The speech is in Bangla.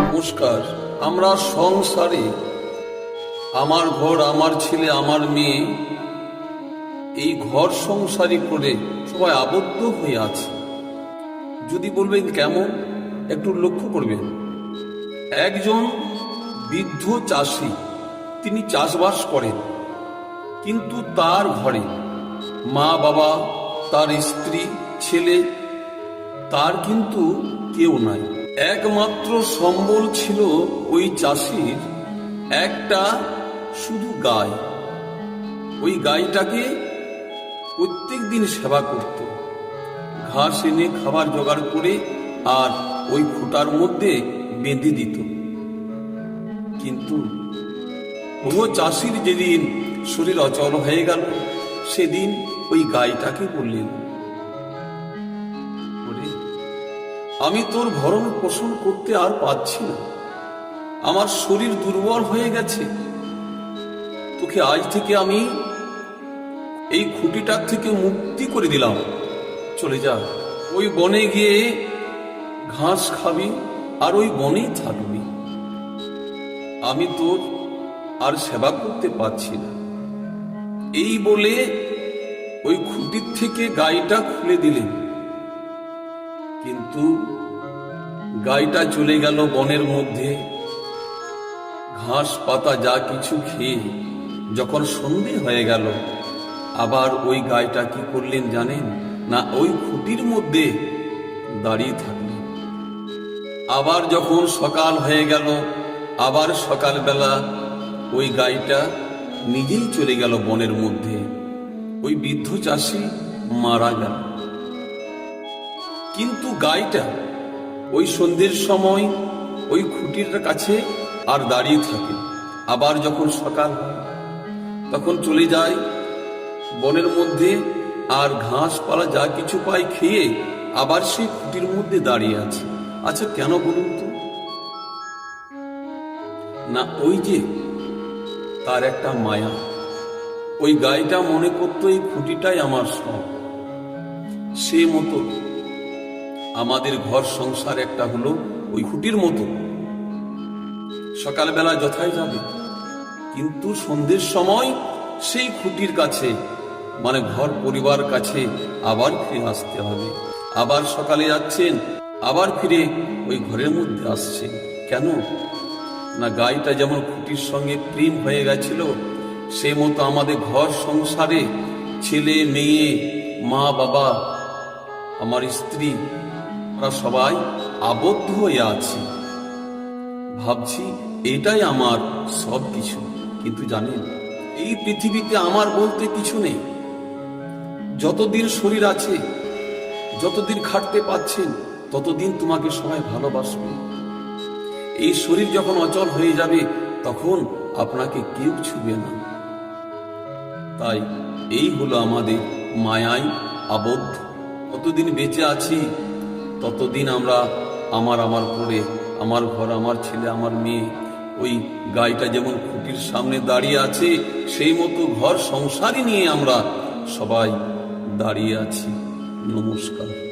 নমস্কার। আমরা সংসারে আমার ঘর, আমার ছেলে, আমার মেয়ে, এই ঘর সংসারী করে সবাই আবদ্ধ হয়ে আছে। যদি বলবেন কেমন, একটু লক্ষ্য করবেন। একজন বৃদ্ধ চাষি, তিনি চাষবাস করেন, কিন্তু তার ঘরে মা বাবা, তার স্ত্রী, ছেলে, তার কিন্তু কেউ নাই। একমাত্র সম্বল ছিল ওই চাষির একটা শুধু গাই। ওই গাইটাকে প্রত্যেক দিন সেবা করত, ঘাস এনে খাবার জোগাড় করে আর ওই খুঁটার মধ্যে বেঁধে দিত। কিন্তু ও চাষির যেদিন শরীর অচল হয়ে গেল, সেদিন ওই গাইটাকে বললেন, আমি তোর ভরণ পোষণ করতে আর পারছি না, আমার শরীর দুর্বল হয়ে গেছে, তোকে আজ থেকে আমি এই খুঁটিটার থেকে মুক্তি করে দিলাম, চলে যা, ওই বনে গিয়ে ঘাস খাবি আর ওই বনেই থাকবি, আমি তোর আর সেবা করতে পারছি না। এই বলে ওই খুঁটির থেকে গাইটা খুলে দিলেন। কিন্তু গাইটা চলে গেল বনের মধ্যে, ঘাস পাতা যা কিছু খেয়ে যখন সন্ধে হয়ে গেল, আবার ওই গাইটা কি করলেন জানেন? না, ওই খুঁটির মধ্যে দাঁড়িয়ে থাকলেন। আবার যখন সকাল হয়ে গেল, আবার সকালবেলা ওই গাইটা নিজেই চলে গেল বনের মধ্যে। ওই বৃদ্ধ চাষি মারা গেল। কিন্তু গাইটা ওই সন্ধ্যের সময় ওই খুঁটির কাছে আর দাঁড়িয়ে থাকে। আবার যখন সকাল হয় তখন চলে যায় বনের মধ্যে, আর ঘাস পালা যা কিছু পায় খেয়ে আবার সেই খুঁটির মধ্যে দাঁড়িয়ে আছে। আচ্ছা, কেন বলুন তো? না, ওই যে তার একটা মায়া। ওই গাইটা মনে করতো এই খুঁটিটাই আমার সব। সে মতো আমাদের ঘর সংসার একটা হলো ওই খুঁটির মতো। সকালবেলা যথাই যাবে, কিন্তু সন্ধ্যের সময় সেই খুঁটির কাছে, মানে ঘর পরিবার কাছে আবার ফিরে আসতে হবে। আবার সকালে যাচ্ছেন, আবার ফিরে ওই ঘরের মধ্যে আসছেন। কেন? না, গাইটা যেমন খুঁটির সঙ্গে প্রেম হয়ে গেছিল, সে মতো আমাদের ঘর সংসারে ছেলে, মেয়ে, মা বাবা, আমার স্ত্রী, আমরা সবাই আবদ্ধ হয়ে আছি। ভাবছি এটাই আমার সব কিছু। কিন্তু জানেন, এই পৃথিবীতে আমার বলতে কিছু নেই। যতদিন শরীর আছে, যতদিন খাটতে পাচ্ছেন, ততদিন তোমাকে সবাই ভালোবাসবে। এই শরীর যখন অচল হয়ে যাবে, তখন আপনাকে কেউ ছুবে না। তাই এই হলো আমাদের মায়ায় আবদ্ধ। কতদিন বেঁচে আছি, ততদিন আমরা আমার করে, আমার ঘর, আমার ছেলে, আমার মেয়ে, ওই গাইটা যেমন খুঁটির সামনে দাঁড়িয়ে আছে, সেই মতো ঘর সংসারই নিয়ে আমরা সবাই দাঁড়িয়ে আছি। নমস্কার।